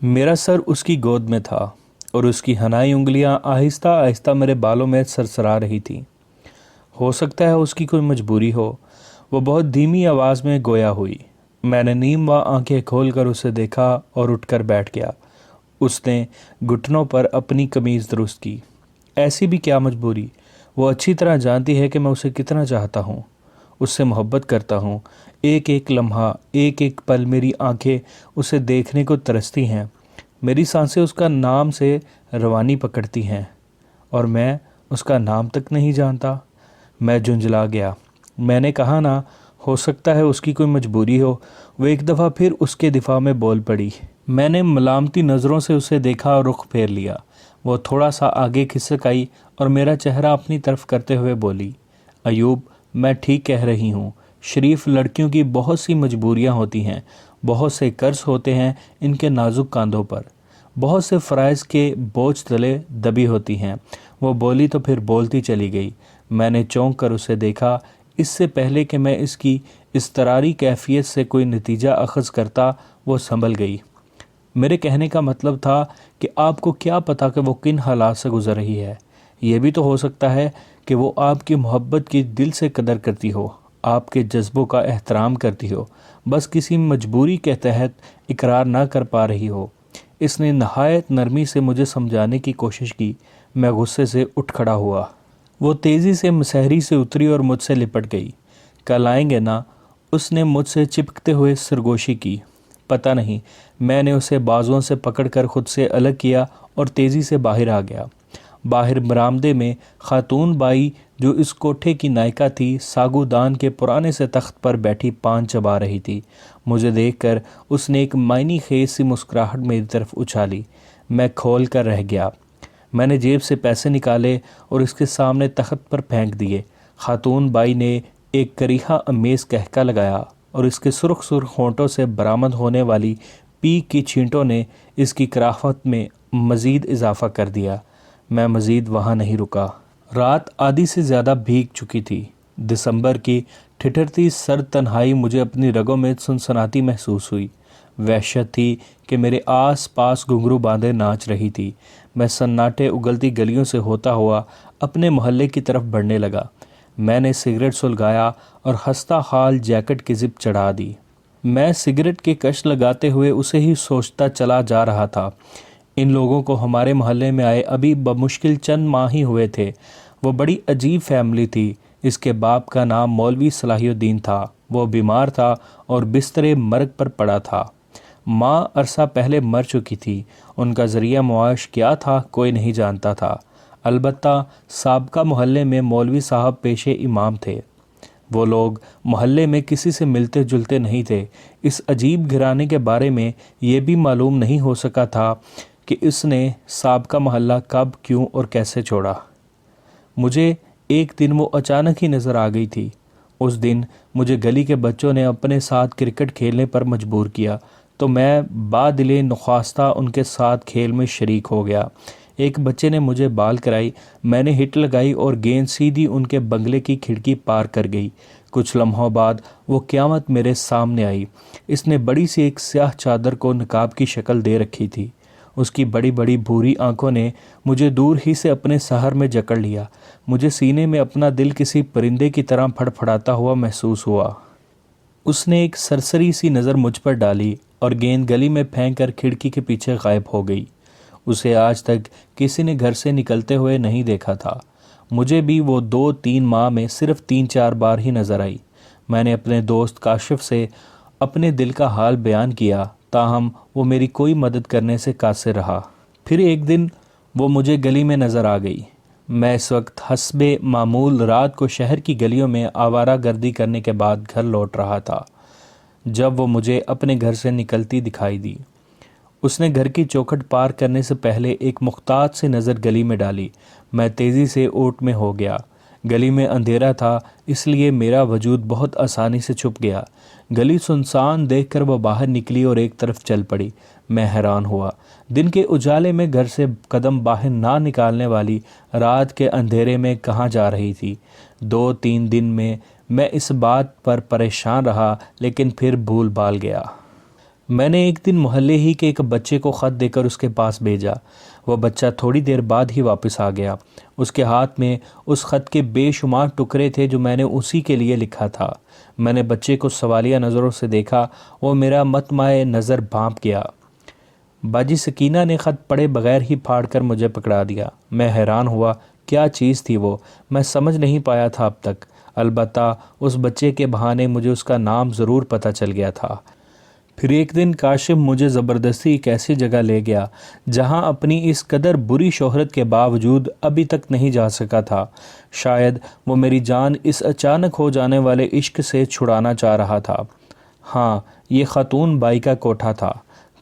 میرا سر اس کی گود میں تھا اور اس کی حنائی انگلیاں آہستہ آہستہ میرے بالوں میں سرسرا رہی تھیں۔ ہو سکتا ہے اس کی کوئی مجبوری ہو۔ وہ بہت دھیمی آواز میں گویا ہوئی۔ میں نے نیم آنکھیں کھول کر اسے دیکھا اور اٹھ کر بیٹھ گیا۔ اس نے گھٹنوں پر اپنی قمیض درست کی۔ ایسی بھی کیا مجبوری؟ وہ اچھی طرح جانتی ہے کہ میں اسے کتنا چاہتا ہوں، اس سے محبت کرتا ہوں۔ ایک ایک لمحہ، ایک ایک پل میری آنکھیں اسے دیکھنے کو ترستی ہیں۔ میری سانسیں اس کا نام سے روانی پکڑتی ہیں اور میں اس کا نام تک نہیں جانتا۔ میں جھنجھلا گیا۔ میں نے کہا نا، ہو سکتا ہے اس کی کوئی مجبوری ہو۔ وہ ایک دفعہ پھر اس کے دفاع میں بول پڑی۔ میں نے ملامتی نظروں سے اسے دیکھا اور رخ پھیر لیا۔ وہ تھوڑا سا آگے کھسک آئی اور میرا چہرہ اپنی طرف کرتے ہوئے بولی، ایوب، میں ٹھیک کہہ رہی ہوں۔ شریف لڑکیوں کی بہت سی مجبوریاں ہوتی ہیں، بہت سے قرض ہوتے ہیں ان کے نازک کاندھوں پر، بہت سے فرائض کے بوجھ تلے دبی ہوتی ہیں۔ وہ بولی تو پھر بولتی چلی گئی۔ میں نے چونک کر اسے دیکھا۔ اس سے پہلے کہ میں اس کی اضطراری کیفیت سے کوئی نتیجہ اخذ کرتا، وہ سنبھل گئی۔ میرے کہنے کا مطلب تھا کہ آپ کو کیا پتا کہ وہ کن حالات سے گزر رہی ہے۔ یہ بھی تو ہو سکتا ہے کہ وہ آپ کی محبت کی دل سے قدر کرتی ہو، آپ کے جذبوں کا احترام کرتی ہو، بس کسی مجبوری کے تحت اقرار نہ کر پا رہی ہو۔ اس نے نہایت نرمی سے مجھے سمجھانے کی کوشش کی۔ میں غصے سے اٹھ کھڑا ہوا۔ وہ تیزی سے مسہری سے اتری اور مجھ سے لپٹ گئی۔ کل آئیں گے نا؟ اس نے مجھ سے چپکتے ہوئے سرگوشی کی۔ پتہ نہیں۔ میں نے اسے بازوؤں سے پکڑ کر خود سے الگ کیا اور تیزی سے باہر آ گیا۔ باہر برآمدے میں خاتون بائی جو اس کوٹھے کی نائکا تھی، ساگو دان کے پرانے سے تخت پر بیٹھی پان چبا رہی تھی۔ مجھے دیکھ کر اس نے ایک معنی خیز سی مسکراہٹ میری طرف اچھالی۔ میں کھول کر رہ گیا۔ میں نے جیب سے پیسے نکالے اور اس کے سامنے تخت پر پھینک دیے۔ خاتون بائی نے ایک کریحہ امیز قہقہ لگایا اور اس کے سرخ سرخ ہونٹوں سے برآمد ہونے والی پیک کی چھینٹوں نے اس کی کرافت میں مزید اضافہ کر دیا۔ میں مزید وہاں نہیں رکا۔ رات آدھی سے زیادہ بھیگ چکی تھی۔ دسمبر کی ٹھٹھرتی سرد تنہائی مجھے اپنی رگوں میں سنسناتی محسوس ہوئی۔ وحشت تھی کہ میرے آس پاس گھنگرو باندھے ناچ رہی تھی۔ میں سناٹے اگلتی گلیوں سے ہوتا ہوا اپنے محلے کی طرف بڑھنے لگا۔ میں نے سگریٹ سلگایا اور خستہ حال جیکٹ کی زپ چڑھا دی۔ میں سگریٹ کے کش لگاتے ہوئے اسے ہی سوچتا چلا جا رہا تھا۔ ان لوگوں کو ہمارے محلے میں آئے ابھی بمشکل چند ماہ ہی ہوئے تھے۔ وہ بڑی عجیب فیملی تھی۔ اس کے باپ کا نام مولوی صلاح الدین تھا۔ وہ بیمار تھا اور بسترے مرگ پر پڑا تھا۔ ماں عرصہ پہلے مر چکی تھی۔ ان کا ذریعہ معاش کیا تھا کوئی نہیں جانتا تھا، البتہ سابقہ محلے میں مولوی صاحب پیشے امام تھے۔ وہ لوگ محلے میں کسی سے ملتے جلتے نہیں تھے۔ اس عجیب گھرانے کے بارے میں یہ بھی معلوم نہیں ہو سکا تھا کہ اس نے سابقہ محلہ کب، کیوں اور کیسے چھوڑا۔ مجھے ایک دن وہ اچانک ہی نظر آ گئی تھی۔ اس دن مجھے گلی کے بچوں نے اپنے ساتھ کرکٹ کھیلنے پر مجبور کیا تو میں بادل نخواستہ ان کے ساتھ کھیل میں شریک ہو گیا۔ ایک بچے نے مجھے بال کرائی، میں نے ہٹ لگائی اور گیند سیدھی ان کے بنگلے کی کھڑکی پار کر گئی۔ کچھ لمحوں بعد وہ قیامت میرے سامنے آئی۔ اس نے بڑی سی ایک سیاہ چادر کو نقاب کی شکل دے رکھی تھی۔ اس کی بڑی بڑی بھوری آنکھوں نے مجھے دور ہی سے اپنے سحر میں جکڑ لیا۔ مجھے سینے میں اپنا دل کسی پرندے کی طرح پھڑ پھڑاتا ہوا محسوس ہوا۔ اس نے ایک سرسری سی نظر مجھ پر ڈالی اور گیند گلی میں پھینک کر کھڑکی کے پیچھے غائب ہو گئی۔ اسے آج تک کسی نے گھر سے نکلتے ہوئے نہیں دیکھا تھا۔ مجھے بھی وہ 2-3 ماہ میں صرف 3-4 بار ہی نظر آئی۔ میں نے اپنے دوست کاشف سے اپنے دل کا حال بیان کیا، تاہم وہ میری کوئی مدد کرنے سے قاصر رہا۔ پھر ایک دن وہ مجھے گلی میں نظر آ گئی۔ میں اس وقت حسب معمول رات کو شہر کی گلیوں میں آوارہ گردی کرنے کے بعد گھر لوٹ رہا تھا جب وہ مجھے اپنے گھر سے نکلتی دکھائی دی۔ اس نے گھر کی چوکھٹ پار کرنے سے پہلے ایک محتاط سی نظر گلی میں ڈالی۔ میں تیزی سے اوٹ میں ہو گیا۔ گلی میں اندھیرا تھا، اس لیے میرا وجود بہت آسانی سے چھپ گیا۔ گلی سنسان دیکھ کر وہ باہر نکلی اور ایک طرف چل پڑی۔ میں حیران ہوا۔ دن کے اجالے میں گھر سے قدم باہر نہ نکالنے والی رات کے اندھیرے میں کہاں جا رہی تھی؟ 2-3 دن میں اس بات پر پریشان رہا، لیکن پھر بھول بھال گیا۔ میں نے ایک دن محلے ہی کے ایک بچے کو خط دے کر اس کے پاس بھیجا۔ وہ بچہ تھوڑی دیر بعد ہی واپس آ گیا۔ اس کے ہاتھ میں اس خط کے بے شمار ٹکڑے تھے جو میں نے اسی کے لیے لکھا تھا۔ میں نے بچے کو سوالیہ نظروں سے دیکھا۔ وہ میرا مطمع نظر بھانپ گیا۔ باجی سکینہ نے خط پڑھے بغیر ہی پھاڑ کر مجھے پکڑا دیا۔ میں حیران ہوا، کیا چیز تھی وہ؟ میں سمجھ نہیں پایا تھا اب تک۔ البتہ اس بچے کے بہانے مجھے اس کا نام ضرور پتہ چل گیا تھا۔ پھر ایک دن کاشف مجھے زبردستی ایک ایسی جگہ لے گیا جہاں اپنی اس قدر بری شہرت کے باوجود ابھی تک نہیں جا سکا تھا۔ شاید وہ میری جان اس اچانک ہو جانے والے عشق سے چھڑانا چاہ رہا تھا۔ ہاں، یہ خاتون بائی کا کوٹھا تھا۔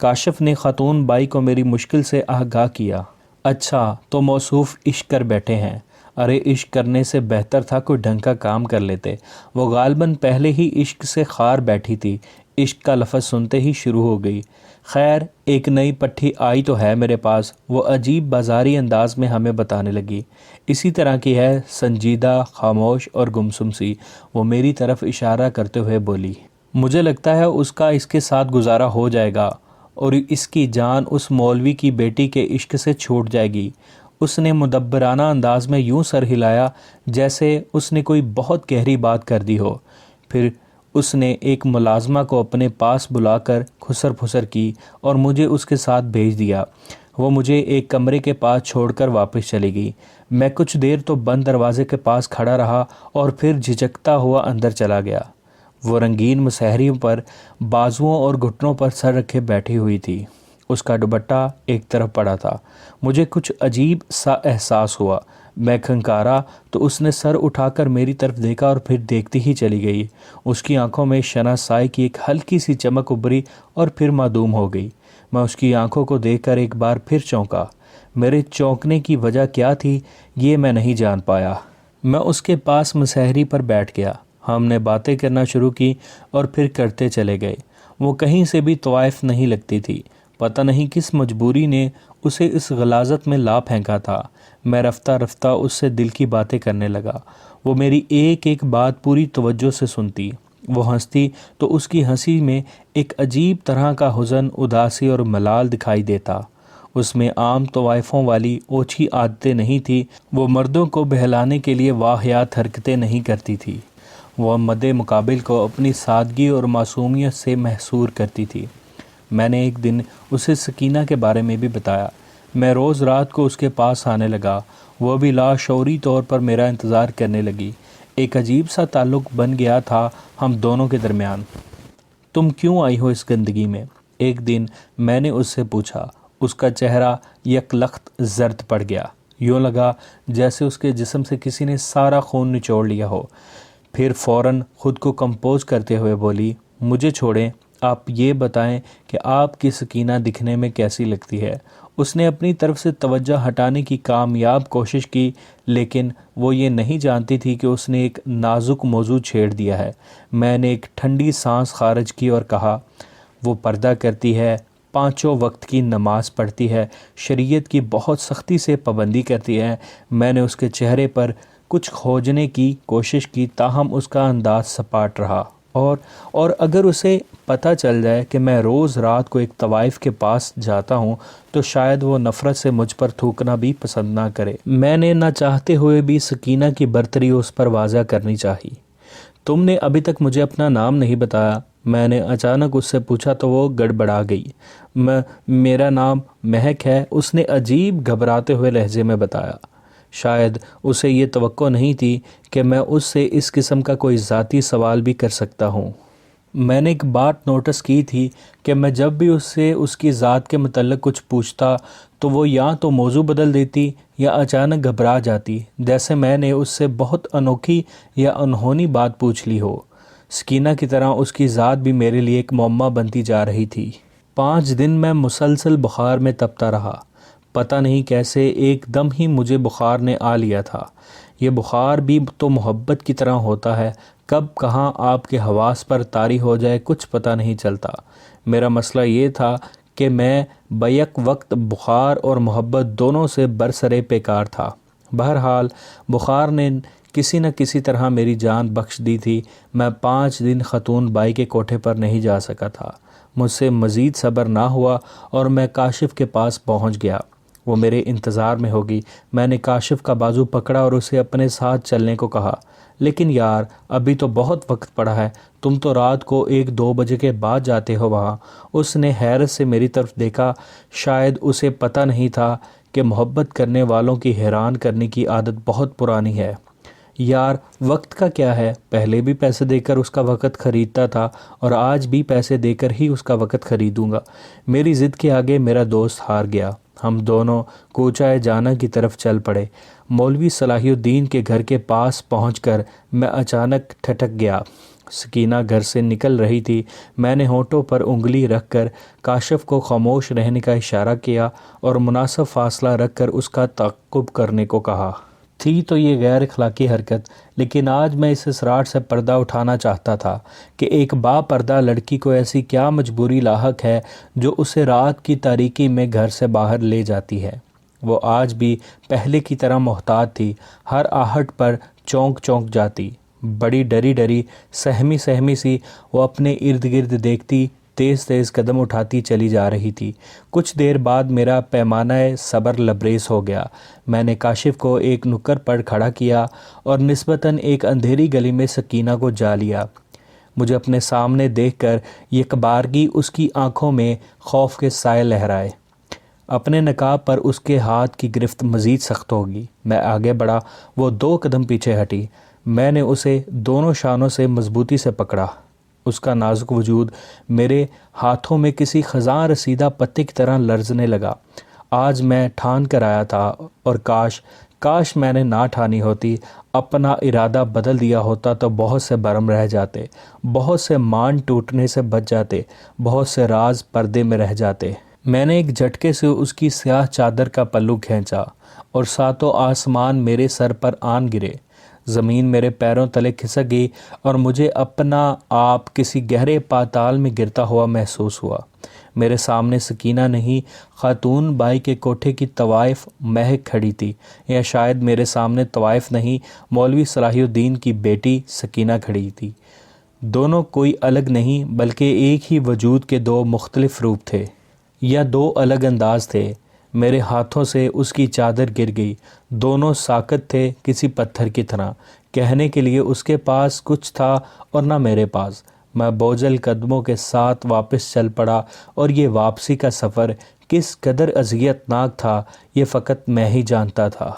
کاشف نے خاتون بائی کو میری مشکل سے آگاہ کیا۔ اچھا، تو موصوف عشق کر بیٹھے ہیں۔ ارے عشق کرنے سے بہتر تھا کوئی ڈھنگ کا کام کر لیتے۔ وہ غالباً پہلے ہی عشق سے خار بیٹھی تھی۔ عشق کا لفظ سنتے ہی شروع ہو گئی۔ خیر، ایک نئی پٹھی آئی تو ہے میرے پاس، وہ عجیب بازاری انداز میں ہمیں بتانے لگی۔ اسی طرح کی ہے، سنجیدہ، خاموش اور گمسم سی۔ وہ میری طرف اشارہ کرتے ہوئے بولی، مجھے لگتا ہے اس کا اس کے ساتھ گزارا ہو جائے گا اور اس کی جان اس مولوی کی بیٹی کے عشق سے چھوٹ جائے گی۔ اس نے مدبرانہ انداز میں یوں سر ہلایا جیسے اس نے کوئی بہت گہری بات کر دی ہو۔ پھر اس نے ایک ملازمہ کو اپنے پاس بلا کر خسر پھسر کی اور مجھے اس کے ساتھ بھیج دیا۔ وہ مجھے ایک کمرے کے پاس چھوڑ کر واپس چلی گئی۔ میں کچھ دیر تو بند دروازے کے پاس کھڑا رہا اور پھر جھجکتا ہوا اندر چلا گیا۔ وہ رنگین مسحریوں پر بازوؤں اور گھٹنوں پر سر رکھے بیٹھی ہوئی تھی۔ اس کا دوپٹہ ایک طرف پڑا تھا۔ مجھے کچھ عجیب سا احساس ہوا۔ میں کھنکارا تو اس نے سر اٹھا کر میری طرف دیکھا اور پھر دیکھتی ہی چلی گئی۔ اس کی آنکھوں میں شناسائی کی ایک ہلکی سی چمک ابھری اور پھر معدوم ہو گئی۔ میں اس کی آنکھوں کو دیکھ کر ایک بار پھر چونکا۔ میرے چونکنے کی وجہ کیا تھی یہ میں نہیں جان پایا۔ میں اس کے پاس مسحری پر بیٹھ گیا۔ ہم نے باتیں کرنا شروع کی اور پھر کرتے چلے گئے۔ وہ کہیں سے بھی طوائف نہیں لگتی تھی۔ پتہ نہیں کس مجبوری نے اسے اس غلاظت میں لا پھینکا تھا۔ میں رفتہ رفتہ اس سے دل کی باتیں کرنے لگا۔ وہ میری ایک ایک بات پوری توجہ سے سنتی۔ وہ ہنستی تو اس کی ہنسی میں ایک عجیب طرح کا حزن، اداسی اور ملال دکھائی دیتا۔ اس میں عام طوائفوں والی اوچھی عادتیں نہیں تھی۔ وہ مردوں کو بہلانے کے لیے واہیات حرکتیں نہیں کرتی تھی۔ وہ مد مقابل کو اپنی سادگی اور معصومیت سے محصور کرتی تھی۔ میں نے ایک دن اسے سکینہ کے بارے میں بھی بتایا۔ میں روز رات کو اس کے پاس آنے لگا۔ وہ بھی لاشعوری طور پر میرا انتظار کرنے لگی۔ ایک عجیب سا تعلق بن گیا تھا ہم دونوں کے درمیان۔ تم کیوں آئی ہو اس گندگی میں؟ ایک دن میں نے اس سے پوچھا۔ اس کا چہرہ یک لخت زرد پڑ گیا۔ یوں لگا جیسے اس کے جسم سے کسی نے سارا خون نچوڑ لیا ہو۔ پھر فوراً خود کو کمپوز کرتے ہوئے بولی، مجھے چھوڑیں، آپ یہ بتائیں کہ آپ کی سکینہ دکھنے میں کیسی لگتی ہے۔ اس نے اپنی طرف سے توجہ ہٹانے کی کامیاب کوشش کی، لیکن وہ یہ نہیں جانتی تھی کہ اس نے ایک نازک موضوع چھیڑ دیا ہے۔ میں نے ایک ٹھنڈی سانس خارج کی اور کہا، وہ پردہ کرتی ہے، 5 وقت کی نماز پڑھتی ہے، شریعت کی بہت سختی سے پابندی کرتی ہے۔ میں نے اس کے چہرے پر کچھ کھوجنے کی کوشش کی، تاہم اس کا انداز سپاٹ رہا۔ اور اگر اسے پتہ چل جائے کہ میں روز رات کو ایک طوائف کے پاس جاتا ہوں تو شاید وہ نفرت سے مجھ پر تھوکنا بھی پسند نہ کرے۔ میں نے نہ چاہتے ہوئے بھی سکینہ کی برتری اس پر واضح کرنی چاہی۔ تم نے ابھی تک مجھے اپنا نام نہیں بتایا۔ میں نے اچانک اس سے پوچھا تو وہ گڑبڑا گئی۔ میرا نام مہک ہے، اس نے عجیب گھبراتے ہوئے لہجے میں بتایا۔ شاید اسے یہ توقع نہیں تھی کہ میں اس سے اس قسم کا کوئی ذاتی سوال بھی کر سکتا ہوں۔ میں نے ایک بات نوٹس کی تھی کہ میں جب بھی اس سے اس کی ذات کے متعلق کچھ پوچھتا تو وہ یا تو موضوع بدل دیتی یا اچانک گھبرا جاتی، جیسے میں نے اس سے بہت انوکھی یا انہونی بات پوچھ لی ہو۔ سکینہ کی طرح اس کی ذات بھی میرے لیے ایک معمہ بنتی جا رہی تھی۔ 5 دن میں مسلسل بخار میں تپتا رہا۔ پتہ نہیں کیسے ایک دم ہی مجھے بخار نے آ لیا تھا۔ یہ بخار بھی تو محبت کی طرح ہوتا ہے، کب کہاں آپ کے حواس پر طاری ہو جائے کچھ پتہ نہیں چلتا۔ میرا مسئلہ یہ تھا کہ میں بیک وقت بخار اور محبت دونوں سے برسرے پیکار تھا۔ بہرحال بخار نے کسی نہ کسی طرح میری جان بخش دی تھی۔ میں 5 دن خاتون بائی کے کوٹھے پر نہیں جا سکا تھا۔ مجھ سے مزید صبر نہ ہوا اور میں کاشف کے پاس پہنچ گیا۔ وہ میرے انتظار میں ہوگی۔ میں نے کاشف کا بازو پکڑا اور اسے اپنے ساتھ چلنے کو کہا۔ لیکن یار، ابھی تو بہت وقت پڑا ہے، تم تو رات کو 1-2 بجے کے بعد جاتے ہو وہاں۔ اس نے حیرت سے میری طرف دیکھا۔ شاید اسے پتہ نہیں تھا کہ محبت کرنے والوں کی حیران کرنے کی عادت بہت پرانی ہے۔ یار، وقت کا کیا ہے؟ پہلے بھی پیسے دے کر اس کا وقت خریدتا تھا اور آج بھی پیسے دے کر ہی اس کا وقت خریدوں گا۔ میری ضد کے آگے میرا دوست ہار گیا۔ ہم دونوں کوچہ جانا کی طرف چل پڑے۔ مولوی صلاح الدین کے گھر کے پاس پہنچ کر میں اچانک ٹھٹک گیا۔ سکینہ گھر سے نکل رہی تھی۔ میں نے ہونٹوں پر انگلی رکھ کر کاشف کو خاموش رہنے کا اشارہ کیا اور مناسب فاصلہ رکھ کر اس کا تعقب کرنے کو کہا۔ تھی تو یہ غیر اخلاقی حرکت، لیکن آج میں اس اسرار سے پردہ اٹھانا چاہتا تھا کہ ایک با پردہ لڑکی کو ایسی کیا مجبوری لاحق ہے جو اسے رات کی تاریکی میں گھر سے باہر لے جاتی ہے۔ وہ آج بھی پہلے کی طرح محتاط تھی، ہر آہٹ پر چونک چونک جاتی۔ بڑی ڈری ڈری، سہمی سہمی سی وہ اپنے ارد گرد دیکھتی، تیز تیز قدم اٹھاتی چلی جا رہی تھی۔ کچھ دیر بعد میرا پیمانہ صبر لبریز ہو گیا۔ میں نے کاشف کو ایک نکر پر کھڑا کیا اور نسبتاً ایک اندھیری گلی میں سکینہ کو جا لیا۔ مجھے اپنے سامنے دیکھ کر یکبارگی اس کی آنکھوں میں خوف کے سائے لہرائے۔ اپنے نقاب پر اس کے ہاتھ کی گرفت مزید سخت ہوگی۔ میں آگے بڑھا، وہ 2 قدم پیچھے ہٹی۔ میں نے اسے دونوں شانوں سے مضبوطی سے پکڑا۔ اس کا نازک وجود میرے ہاتھوں میں کسی خزاں رسیدہ پتے کی طرح لرزنے لگا۔ آج میں ٹھان کر آیا تھا، اور کاش میں نے نہ ٹھانی ہوتی، اپنا ارادہ بدل دیا ہوتا تو بہت سے برم رہ جاتے، بہت سے مان ٹوٹنے سے بچ جاتے، بہت سے راز پردے میں رہ جاتے۔ میں نے ایک جھٹکے سے اس کی سیاہ چادر کا پلو کھینچا اور ساتوں آسمان میرے سر پر آن گرے۔ زمین میرے پیروں تلے کھسک گئی اور مجھے اپنا آپ کسی گہرے پاتال میں گرتا ہوا محسوس ہوا۔ میرے سامنے سکینہ نہیں، خاتون بائی کے کوٹھے کی طوائف مہک کھڑی تھی، یا شاید میرے سامنے طوائف نہیں، مولوی صلاح الدین کی بیٹی سکینہ کھڑی تھی۔ دونوں کوئی الگ نہیں بلکہ ایک ہی وجود کے 2 مختلف روپ تھے، یا 2 الگ انداز تھے۔ میرے ہاتھوں سے اس کی چادر گر گئی۔ دونوں ساکت تھے کسی پتھر کی طرح۔ کہنے کے لیے اس کے پاس کچھ تھا اور نہ میرے پاس۔ میں بوجھل قدموں کے ساتھ واپس چل پڑا، اور یہ واپسی کا سفر کس قدر اذیت ناک تھا یہ فقط میں ہی جانتا تھا۔